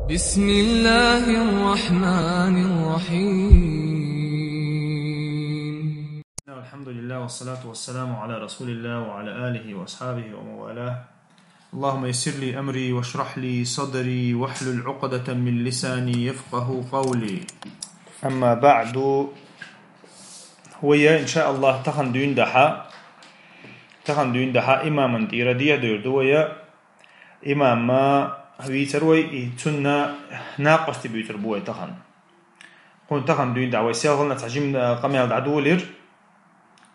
بسم الله الرحمن الرحيم. الحمد لله والصلاة والسلام على رسول الله وعلى آله وأصحابه وموالاه. اللهم يسر لي أمري واشرح لي صدري واحلل عقدة من لساني يفقه قولي. أما بعد، هويا إن شاء الله تخن دين دحا إماما تيردية دويا إماما هوي تروي تنا ناقص بيتر بوي تخن كون تخن دين دعوة سيغلنا تعجم قميال دعدولير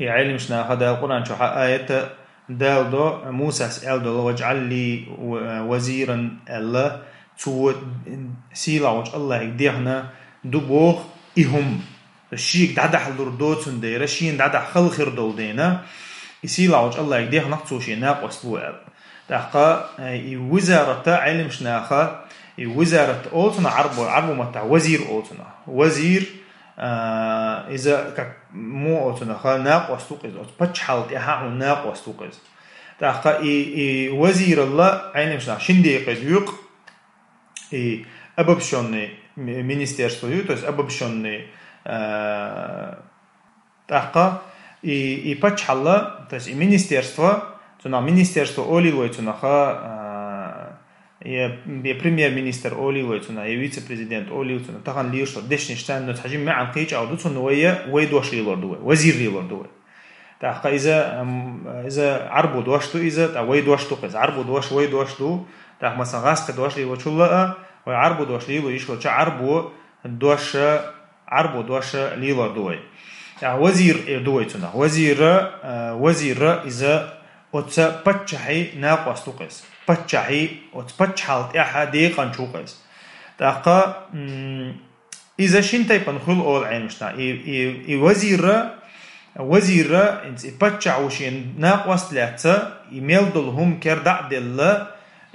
علم شنا هذا القرآن شو آية دالدو موسى سألدو واجعل لي وزيرا الله تو سيلا وجه الله يديهنا دبوغ إهم الشيك دعدح لردوتن دير الشين دعدح خلخر دول دينا يسيلا وجه الله يديهنا تسوشي ناقص بوئل دقا وزارة علم شناخا وزارة أولتنا عربو متى وزير أولتنا وزير إذا مو أولتنا خا ناقص توقز بتش حالت إحاء ناقص توقز دقا وزير الله علم شنا شندي قديق أببشون مينستيرستو يوتس أببشون دقا بتش حلا تس مينستيرستو تنا министерство оливой тунаха я премьер-министр оливой туна я вице-президент оливой туна тахан лишо дешништан но тхажим معن قيج او دوتون ويدوش ليلور دوي وزير ليلور دوي تاخا اذا عربو دوشتو اذا تا ويدوشتو قز عربو دوش ويدوشتو تاخ مثلا غاسق دوش لي وچلا وعربو دوش ليلو يشو تشا عربو دوش ليلور دوي تا وزير دوي تونا وزير اذا وتس بتشحي ناقص توقس بتشحي وتبتشحلت إحا ديقان شوقس تاقا إذا شنتي بنخل أول عينشنا وزير إنت بتشعوشين ناقص لاتsa إيميل دلهم كردع دل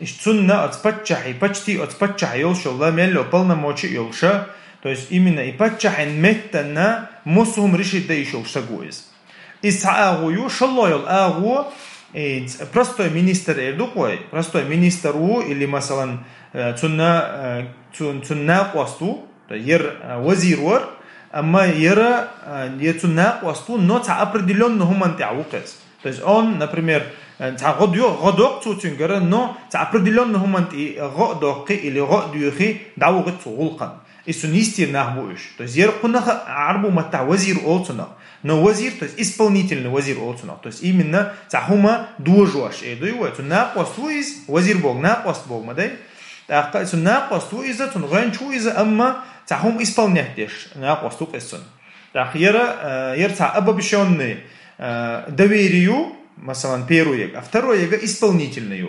إشتسنة أتبتشحي بتشتي أتبتشحي يولش الله ميلو بلنا موشي يولشا то есть именно بتشحي متنا مسهم رشد يشولش تقويز إسعاغو شلويل آغو простой министр эрдукой, простой министр или масалан цунна қосту, ер вазир, amma ера цунна қосту, но та определенно хуманти аукес. То есть он, например, та годок цуцунгера, но та определенно хуманти годоки или годюхи даугет цугулкан. Исунистир нахбуиш. То есть ер кунаха арбу мата вазир олцунах. Но вазир, то есть исполнительный вазир олцунах. То есть именно цахума дуажуаш. Эдуевой, нақосту из вазир бог, нақост бог мадай. Так, нақосту из ганчу из амма цахум исполнятеш. Нақосту кессон. Так, ер ца обобщенный доверию, масалан, первый ег, а второй ег исполнительный.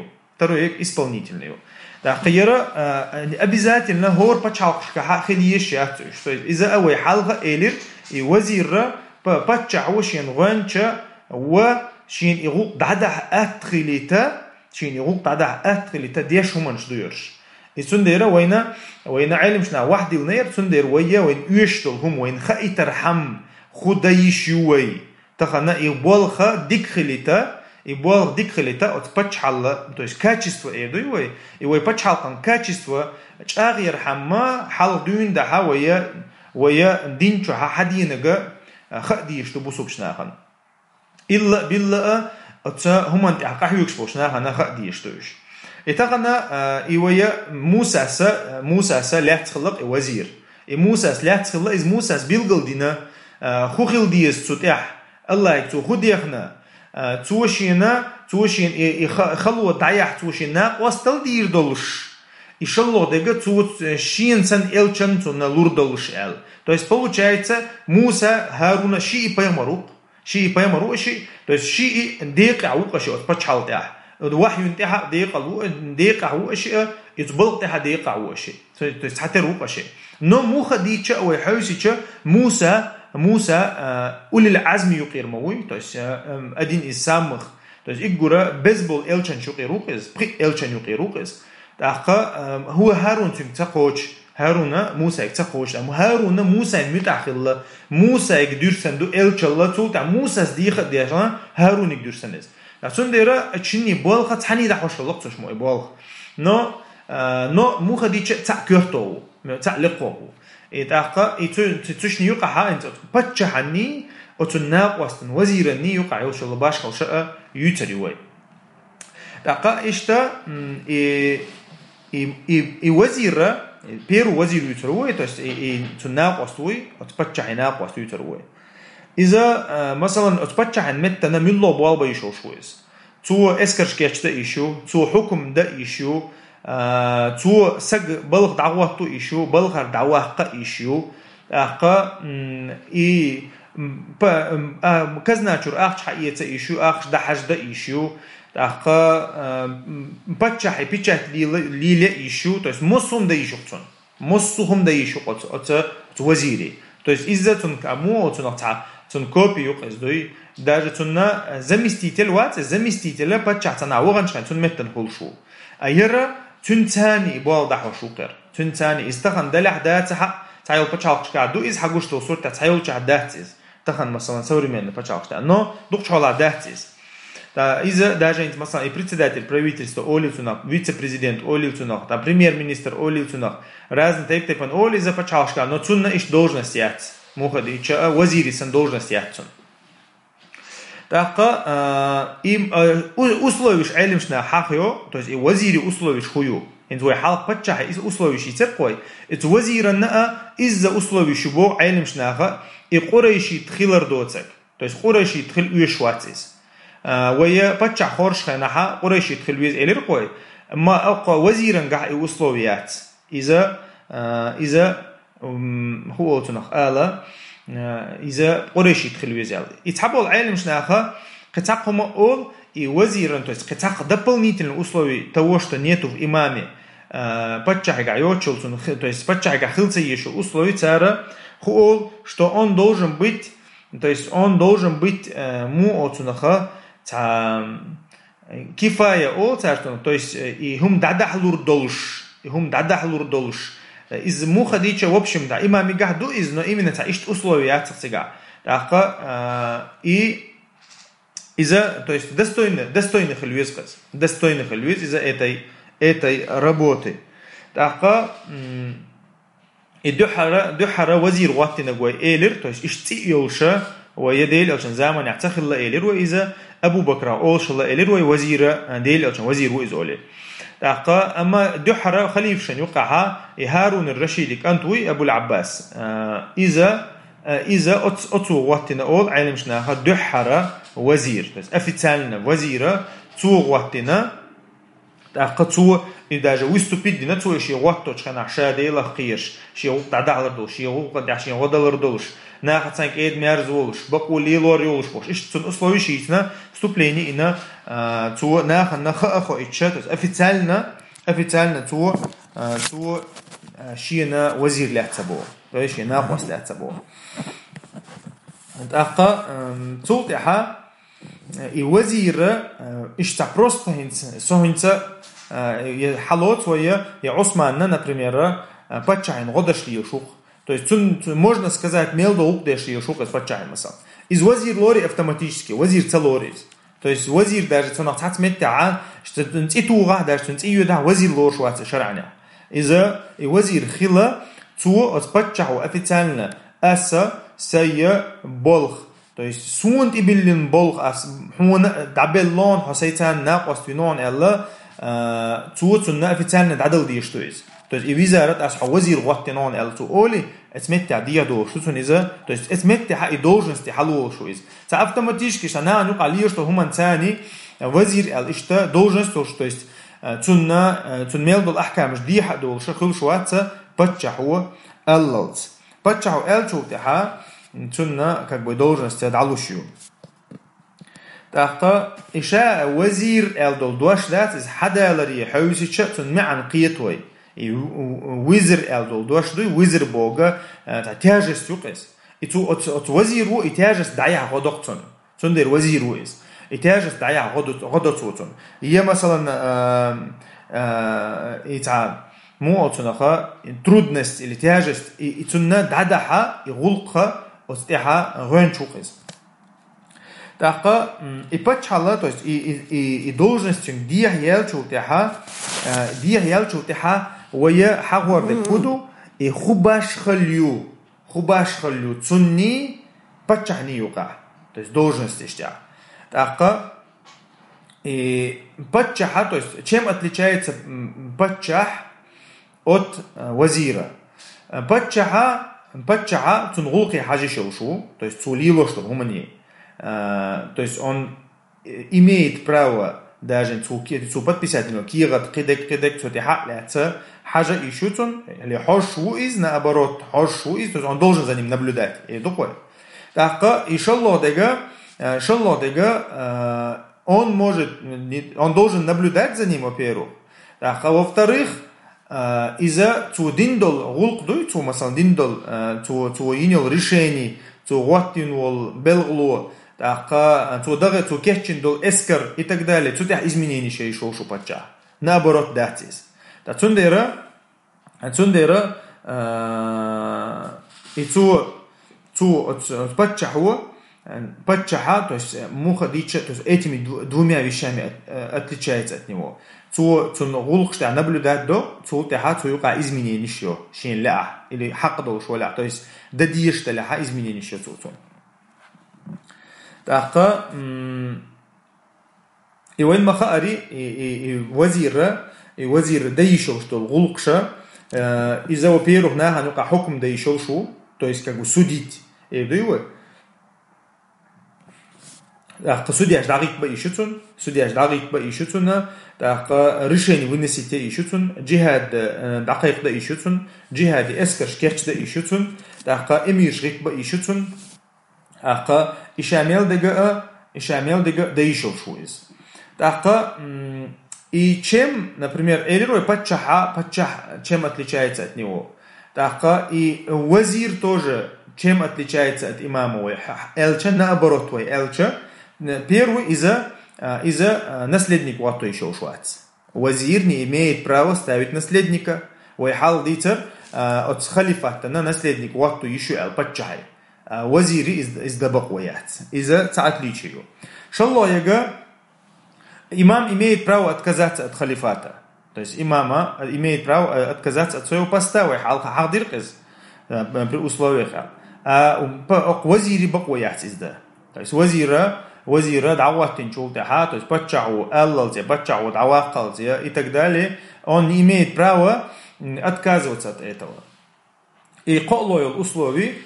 Так, обязательно гор почалкшка хахилиеш, что из-за авой халга элир и вазира почаушин ганча وشين يغوق دعدح أتخليتا ديش همانش دويرش السنديرة وين علم شنا واحد ونير سندير وين يشتل هم وين خاي ترحم خدايش يوي تخنا يبالخ ديكخليتا отпачхала, то есть качество эдуй и пачхалкан качество чагир хамма хал дюн да хавая динчу хадинага خدي يشتبو سوبشناخن إلا بالله أتا هم أنت أحكيوكش بوشناخن خدي يشتوش إتقنا إيويا موسى لا تخلق وزير موسى لا تخلق إز موسى بيلقل دينا خوخيل ديس تتح الله يكتو خديخنا توشين خلوة تعيح توشينا وستل دير دولش إشالله дега توشين سن إلچن تون لور دولش إل. То есть получается Муса Харуна ши и поймару, то есть ши и дека укаши от пачхалтя. Вахю интеха дека укаши, избал теха дека укаши. То есть хатер укаши. Но муха дича ой хаусича Муса улил азми юqir мауи, то есть один из самых, то есть игура безбол элчан юqirукез, при элчан юqirукез. Таха هو هارون تقوش هارونا موسى تقوش هارونا موسى متأخر موسى يقدر سندو إلشالله توت موسى صديق ديشان هارون يقدر سندس لكن ديرا تشيني بالخ تحني ده حش الله تشمو بالخ نو но муха дичь цак кёртоу цак лقوه إتاقة تشني يقع أنت بتشحني أتناق وستن وزيرني يقع يوصل باش خلشة يتريوي تاقة إشتا وزير بيرو وزير يتروي تست تناق وستوي أتبتشحناق وستو يتروي إذا مثلا أتبتشحن متنا من الله بالبا يشوشويس تو اسكرش كيشتا إيشو تو حكم دا إيشو تو سج بلغ دعوة تو إيشو بلغ دعوة قا إيشو قا كذا نشر أخش حقيقة إيشو أخش دحج دا إيشو قا بتشح بيتشح ليلة إيشو تو مصهم دا إيشو تون مصهم دا إيشو أت وزيري تو إذا تون كمو تون تون كوبي يقص دوي даже تون زمستيتل وات زمستيتل بتشح تناوغن شان تون متن خلشو أيرا تنتاني بول دحو شوكر تنتاني استخن دلح داتها تعيل بتشالق كادو إز حقوش توصل تعيل داتيز تخن مثلا سوري من بتشالق نو دوق شغلة داتيز تا إذا даже أنت مثلا председатель правительства أوليتونك вице-президент أوليتونك та премьер-министр أوليتونك разные типы أولي за بتشالق но цунна إيش должность ят мухад إيش وزيري сен должность ят цун تاقا им условиш علمشنا حقيو то есть и وزيري условиш хую انت وي حلق بتشح إز условиш يترقوي إت وزيرنا إز условиш بو علمشنا и قريشي تخيلر دوتك то есть قريشي تخيل ويشواتيز ويا بتشح خورش خناحا قريشي تخيل ويز إليرقوي ما أقوى وزيرن قاع условيات إذا هو تنخ آلا إذا قريشي تخيل ويزال يتحبوا العالم شناخا قتاقهم أول وزيرن то есть قتاق дополнительные условия того что нету в имаме подчага йочулсун то есть подчага хилца еще условия цара хул что он должен быть то есть он должен быть му отунаха кифая о цартон то есть и хум дадахлур долш из мухадича в общем да имами гахду из но именно таишт условия цага таха и из-за то есть достойных хильвизкас достойных хильвиз из-за этой работы таха и духара вазир ватина гой элир то есть ишти йолша ويديل عشان زمان يعتخل الله إلير وإذا أبو بكر أولش الله إلير ووزير ديل عشان وزير وإزولي تاقا أما دحرة خليف شن يقعها هارون الرشيد كأنتوي أبو العباس إذا أتو وقتنا أول علم شناها دحرة وزير بس أفتالنا وزيرة تو وقتنا تاقا تو إذا جوستو بيدنا تو شيء وقتو شخنا عشادة لخيرش شيء وقت $1 دول شيء وقت عشان $1 دولش ناخد سانك إيد ميرزولش بقول ليلور يولش بوش إيش تون أصلوي شيءنا вступление إنا تو ناخد أخو إتشات أفتالنا تو شينا وزير لحسبوه ليش ناقص لحسبوه أخا توضحها الوزير إيش تعبرست هنسا حلوت ويا عثمان например подчаин годаш ли шух то есть можно сказать мелдо укдеш ли шух подчаин масал из вазир лори автоматически вазир целорис то есть вазир даже цонах цатметта что нцитуга даже нциюда вазир лор швац шар'аня إذا وزير خلا تو أتبتشحو أفتالنا أسا سيا بلخ то есть سونت إبلين بلخ أس حون دبلون حسيتان ناقص فينون إلا تو تنا أفتالنا دعدل ديش تويز то есть и визарат ас وزير وقتنون إلا تو أولي أتمتع ديادو شو تون إذا то есть أتمتع حق должности حلو شو إذا فأوتوماتيكي شنا نقع ليش تو هم ثاني وزير الإشتا должность то есть تنميل بالأحكام مش دي حق دول شخل شواتة بتشحوا اللوت بتشحوا أل شو تها تنا как бы должность تعلوشيو تحقق إشاء وزير ال دول دوش ذات إز حدا لري حوسي شت معن قيتوي وزير ال دول دوش دوي وزير بوجا تتاجس يقيس إتو وزير هو إتاجس دعيها غدقتون تندر وزير هو إز إتاجس دعيها غدقتون هي مثلا إتعب مو أتناخا трудность или тяжесть и تنا دعدها يغلقها وستها غين شوقيس تاقا и подчала то есть и должностью где ел чултеха دي هيالشو تحا ويا حغور دكودو خباش خليو تسني بتشحني يوقع то есть должность тя. Так патчаха, то есть чем отличается патчах от вазира? Патчаха цунгулки хажи шоушу, то есть цулило что гумани. То есть он имеет право даже цу подписательно кират кидек цутиха ляца хажа ищутун или хошу из наоборот хошу из, то есть он должен за ним наблюдать. И такое. Так иншаллах дега он должен наблюдать за ним, во-первых. Так, а во-вторых, из-за цу диндол гулкдуй, цу масал диндол, цу инил решений, цу гуаттинул белглу, так, цу дага, цу кехчиндол эскер и так далее, цу тех изменений ще ишел шупача. Наоборот, датис. Так, цундера, и цу патчаху, патчаха, то есть мухадича, то есть этими двумя вещами отличается от него. Цу гулкшта наблюдать до, цу теха цу юка изменение еще, шин ля, или хакдол шоля, то есть дадиешта ляха изменение еще цу. Так, и вен махари, и вазир даишел, что гулкша, из-за во-первых, наханука хукм даишел шу, то есть как бы судить, и дойвы. Так, судьяш дагик ба ищутун, так, решение выносите ищутун, джихад дакайк да ищутун, джихад эскер шкерч да ищутун, так, эмир шрик ба ищутун, так, ишамел дега да ищел шуиз. Так, и чем, например, элирой патчах, чем отличается от него? Так, и вазир тоже, чем отличается от имама, элча наоборот, элча, первый из-за наследника вату еще ушвац. Вазир не имеет права ставить наследника. Вайхал дитер от халифата на наследник вату еще патчай. Вазири из дабакуяц. Из-за отличия. Шаллояга имам имеет право отказаться от халифата. То есть имама имеет право отказаться от своего поста. Вайхал хадиркез при условиях. Вазири бакуяц изда. То есть вазира дауатин чултаха, то есть патчау аллалте, патчау дауакалте и так далее, он не имеет права отказываться от этого. И колойл условий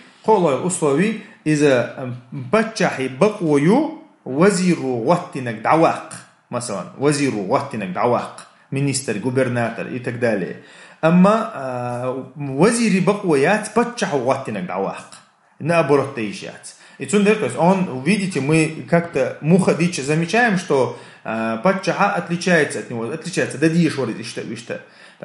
из-за патчахи бакую вазиру ваттинак дауак, масалан, вазиру ваттинак дауак, министр, губернатор и так далее. Амма вазири бакуят патчаху ваттинак дауак, наоборот таишят. И цундер, то есть он, видите, мы как-то мухадич замечаем, что патчаха отличается от него, дадиеш ворит ишта.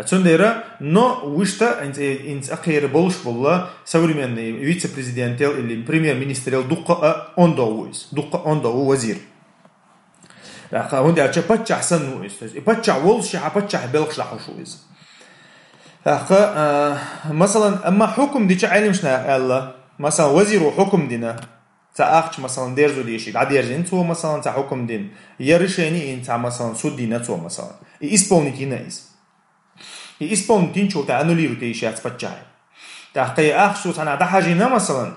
Цундера, но вишта инц ахейр болш болла современный вице-президент или премьер-министр дукка он доу вазир. Он дальше патчах сануис, то есть и патчах волшиха патчах белхшлахушуис. Масалан, амма хукм дича алимшна алла, масалан вазиру хукм дина. تأخذ مثلاً درزو ديشي عادي يرزين تو مثلاً تحكم دين يرشيني إن تا مثلاً سود دينا تو مثلاً إسبونيتي نايز إسبونيتين شو تأنوليرو ديشي أتبتجاي تحقي أخشو تانا دحاجينا مثلاً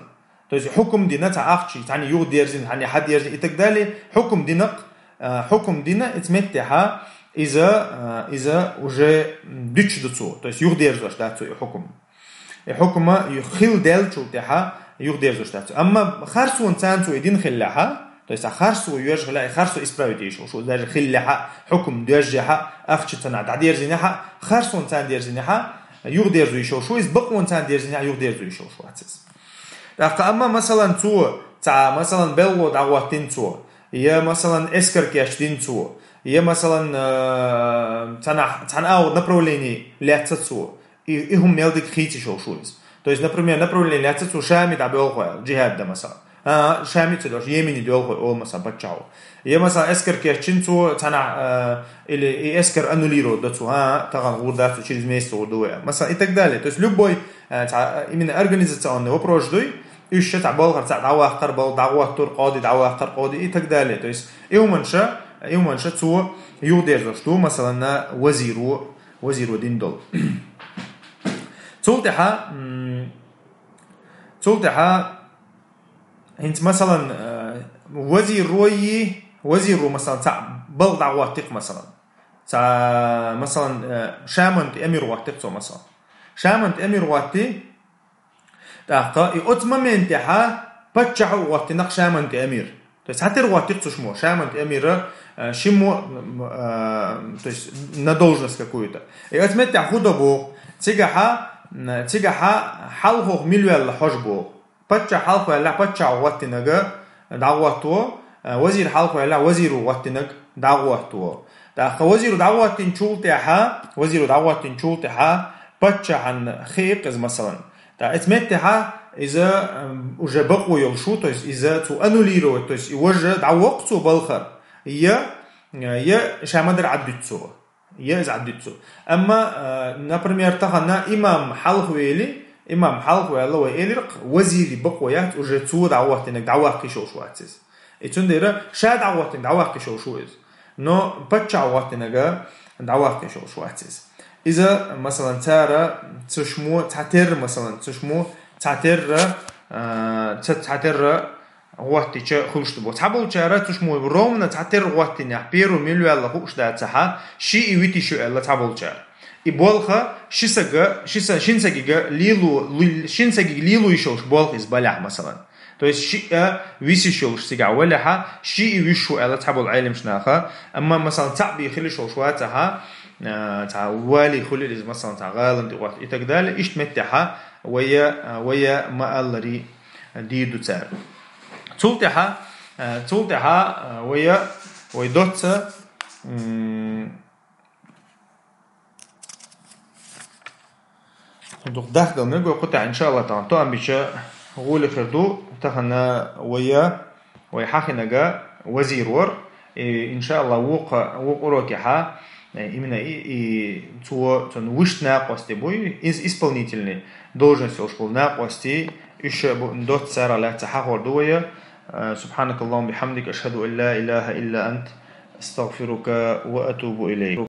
تو حكم دينا تأخذ تاني يو ديرزين تاني حد يرزين إتقدالي حكم دينا إتمتها إذا وجه ديش دتو تو يو ديرزوش داتو حكم يخيل ديل شو تها يقدر زوجته. أما خارسو إنسان سو يدين خلها، то есть خارسو يرجع خارسو إسبراوي تيشو شو ده خلها حكم درجها أخشتنا تعدير زينها خارسو إنسان درجها يقدر زوجه شو يسبق إنسان درجها يقدر زوجه شو أساس. أما مثلا تو تاع مثلا بلو دعوتين تو يا مثلا إسكر كاشتين تو يا مثلا تنا أو направление لاتسو إهم ملدك خيتي شو То есть, например, направление ляцецу шами да белхуя, джихад да маса. Шами цедош, йемени белхуя, ол маса бачау. Е маса эскер керчинцу цана или эскер аннулирует дацу, таган гурдацу через месяц урдуя. Маса и так далее. То есть, любой именно организационный вопрос ждуй, ищет абалхар, дауахкар бал, дауахтур коди, дауахкар коди и так далее. То есть, и уманша يوم شتو يودير شتو مثلا وزير دين دول تولتها انت مثلا وزير مثلا تاع بلد عواتق مثلا تاع مثلا شامنت امير واتق مثلا شامنت امير واتي تاع يوتممنت ها بتشع واتي نق شامنت امير بس هاتر واتق شمو شامنت امير شمو то есть на должность какую-то и отметь худобу تيجها حلقه مليون حجبو بتشع حلقه لا بتشع واتي نجا دعوتو وزير حلقه لا وزير واتي نج دعوتو دا وزير دعوتين شولتها وزير دعوتين شولتها بتشع عن خيق مثلا دا اتمتها إذا уже بقوا يلشو то есть إذا تو أنوليرو то есть يوجه دعوقتو بالخر يا شامدر عدتسو يا إذا عدتسو أما например تخنا إمام حلق ويلي وإلرق وزير بقويات уже تو دعوتين دعوقي شو عتز إتندير شا دعوتين دعوقي شو إز نو بتشع واتين دعوقي شو عتز إذا مثلا ترى تشمو تعتر مثلا تشمو تعتر وقتي شيء خلصت بو تعبوا شارع تشمو رومنا تعتر وقتي نحبيرو مليو الله خوش ده تها شيء يويتي شو الله تعبوا شارع يبالخه شنسجي ليلو يشوش بالخ إزبالح مثلا то есть شيء ويسيشوش سجع ولا شيء ويشو الله تعبوا العالم شناخه أما مثلا تعبي خلي شو شواتها تاع والي خلي مثلا تاع غالم وقت إتقدال إيش متها ويا ما اللري ديدو تار تولتها ويدوت دخل نقول قطع إن شاء الله تعالى تو أم بيش غول خردو تخنا ويحاخي نجا وزير ور إن شاء الله وق روكها именно тон вышна кости бой исполнительный должность уж был на кости еще до цара ла тахахор дуя سبحانك اللهم بحمدك أشهد أن لا إله إلا أنت أستغفرك وأتوب إليك